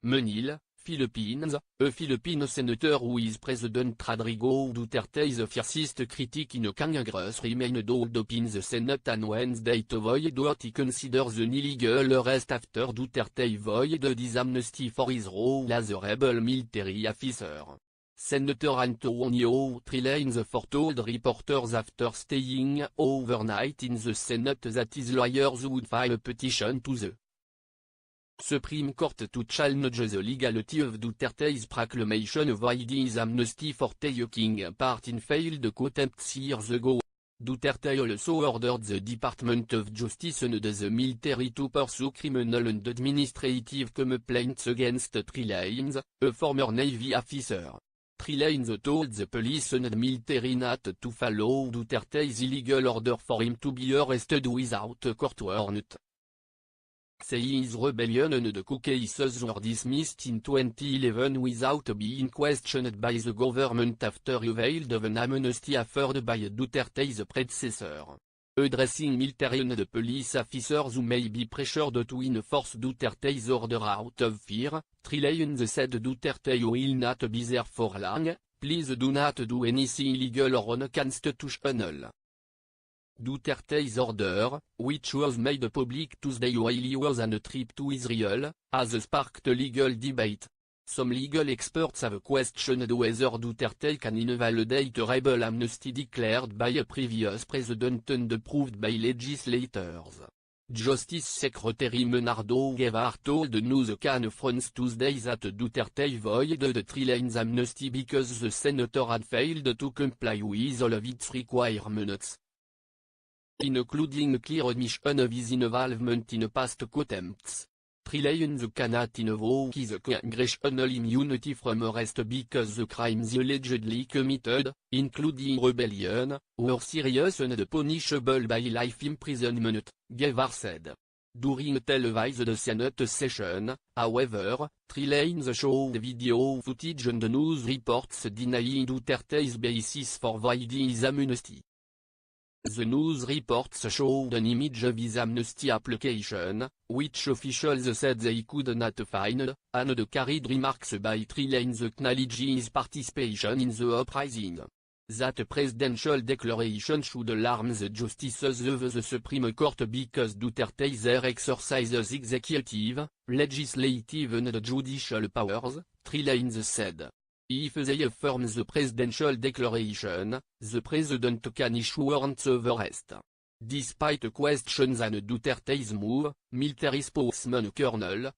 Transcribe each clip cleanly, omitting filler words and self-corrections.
Manila, Philippines. Philippine Senator who is President Rodrigo Duterte's fiercest critic in Congress remained held up in the Senate on Wednesday to avoid what he considers an illegal arrest after Duterte voided his amnesty for his role as a rebel military officer. Senator Antonio Trillanes foretold reporters after staying overnight in the Senate that his lawyers would file a petition to the Supreme Court to challenge the legality of Duterte's proclamation voiding his amnesty for taking part in failed contempts years ago. Duterte also ordered the Department of Justice and the military to pursue criminal and administrative complaints against Trillanes, a former Navy officer. Trillanes told the police and military not to follow Duterte's illegal order for him to be arrested without a court warrant, saying his rebellion and the coup cases were dismissed in 2011 without being questioned by the government after he availed of an amnesty offered by Duterte's predecessor. Addressing military and police officers who may be pressured to enforce Duterte's order out of fear, Trillanes said Duterte will not be there for long, please do not do anything illegal or unconstitutional. Duterte's order, which was made public Tuesday while he was on a trip to Israel, has sparked a legal debate. Some legal experts have questioned whether Duterte can invalidate a rebel amnesty declared by a previous president and approved by legislators. Justice Secretary Bernardo Guevara told News Conference Tuesday that Duterte voided Trillanes' amnesty because the senator had failed to comply with all of its requirements, including clear admission of his involvement in past contempts. Trillanes cannot invoke his congressional immunity from arrest because the crimes he allegedly committed, including rebellion, were serious and punishable by life imprisonment, Guevara said. During a televised Senate session, however, Trillanes showed video footage and news reports denying Duterte's basis for voiding his amnesty. The news reports showed an image of his amnesty application, which officials said they could not find, and carried remarks by Trillanes acknowledging his participation in the uprising. That presidential declaration should alarm the justices of the Supreme Court because Duterte there exercises executive, legislative and judicial powers, Trillanes said. If they affirm the presidential declaration, the president can issue warrants of arrest. Despite questions on Duterte's move, military spokesman Colonel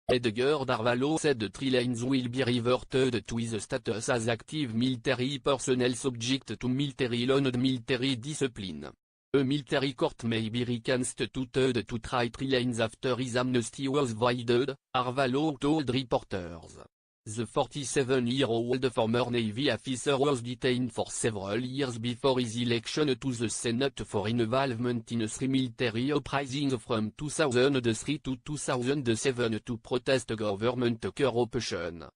Edgar Darvalo said Trillanes will be reverted to his status as active military personnel subject to military law and military discipline. A military court may be reconstituted to try Trillanes after his amnesty was voided, Darvalo told reporters. The 47-year-old former Navy officer was detained for several years before his election to the Senate for involvement in 3 military uprisings from 2003 to 2007 to protest government corruption.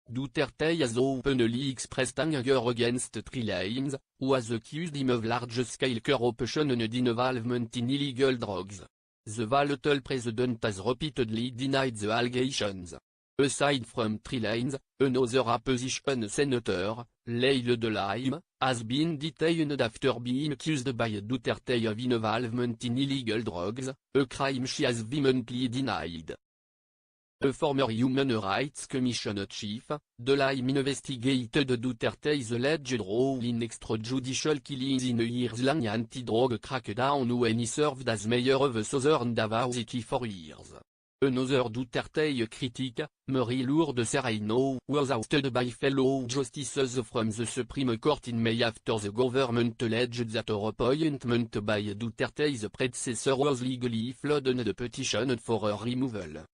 Duterte has openly expressed anger against Trillanes, who has accused him of large-scale corruption and involvement in illegal drugs. The volatile president has repeatedly denied the allegations. Aside from Trillanes, another opposition senator, Leila de Lime, has been detained after being accused by Duterte of involvement in illegal drugs, a crime she has vehemently denied. A former Human Rights Commission chief, de Lime investigated Duterte's alleged role in extrajudicial killings in a years-long anti-drug crackdown when he served as mayor of Southern Davao City for years. Another Duterte critic, Marie-Lourdes Serrano, was ousted by fellow justices from the Supreme Court in May after the government alleged that her appointment by Duterte's predecessor was legally flawed and petitioned for her removal.